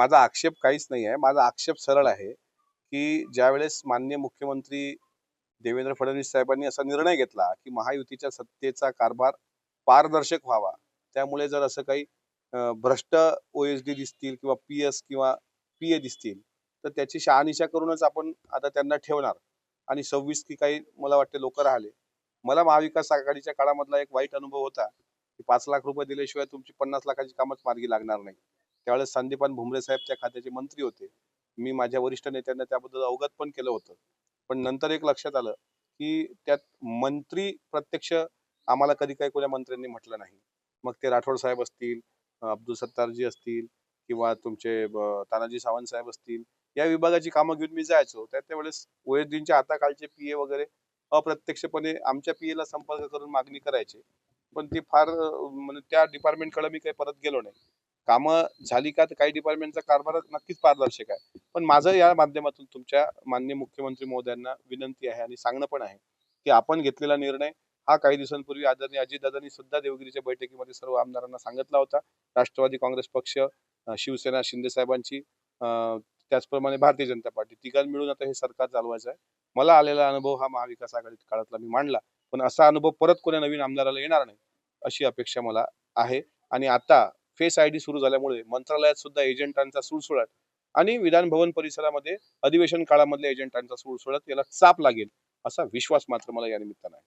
माझा आक्षेप काहीच नाही आहे. माझा आक्षेप सरळ आहे, की ज्यावेळेस माननीय मुख्यमंत्री देवेंद्र फडणवीस साहेबांनी असा निर्णय घेतला, की महायुतीच्या सत्तेचा कारभार पारदर्शक व्हावा. त्यामुळे जर असं काही भ्रष्ट ओ-एस-डी दिसतील किंवा पी-एस किंवा पी-ए दिसतील, तर त्याची शहानिशा करूनच आपण आता त्यांना ठेवणार आणि 26 की काही मला वाटते लोकं राहिले. मला महाविकास आघाडीच्या काळामधला एक वाईट अनुभव होता, की ₹5,00,000 दिल्याशिवाय तुमची 50,00,000ची कामच मार्गी लागणार नाही. त्यावेळेस संदीपान भुमरे साहेब त्या खात्याचे मंत्री होते. मी माझ्या वरिष्ठ नेत्यांना त्याबद्दल अवगत पण केलं होतं. पण नंतर एक लक्षात आलं, की त्यात मंत्री प्रत्यक्ष आम्हाला कधी काही कोण्या मंत्र्यांनी म्हटलं नाही. मग ते राठोड साहेब असतील, अब्दुल सत्तारजी असतील किंवा तुमचे तानाजी सावंत साहेब असतील, या विभागाची कामं घेऊन मी जायचो. त्यावेळेस ओ-एस-डींच्या हाताखालचे पी-ए वगैरे अप्रत्यक्षपणे आमच्या पी-एला संपर्क करून मागणी करायचे. पण ती फार म्हणजे त्या डिपार्टमेंटकडे मी काही परत गेलो नाही. कामं झाली का तर काही डिपार्टमेंटचा कारभार नक्कीच पारदर्शक आहे. पण माझं या माध्यमातून तुमच्या माननीय मुख्यमंत्री महोदयांना विनंती आहे आणि सांगणं पण आहे, की आपण घेतलेला निर्णय हा काही दिवसांपूर्वी आदरणीय अजितदादांनी सुद्धा देवगिरीच्या बैठकीमध्ये सर्व आमदारांना सांगितला होता. राष्ट्रवादी काँग्रेस पक्ष, शिवसेना शिंदे साहेबांची, त्याचप्रमाणे भारतीय जनता पार्टी तिघांनी मिळून आता हे सरकार चालवायचं आहे. मला आलेला अनुभव हा महाविकास आघाडी काळातला मी मांडला. पण असा अनुभव परत कोण्या नवीन आमदाराला येणार नाही, अशी अपेक्षा मला आहे. आणि आता फेस आयडी सुरू झाल्यामुळे मंत्रालयात सुद्धा एजंटांचा सुळसुळाट आणि विधान भवन परिसरामध्ये अधिवेशन काळामधल्या एजंटांचा सुळसुळाट याला चाप लागेल, असा विश्वास मात्र मला या निमित्तानं आहे.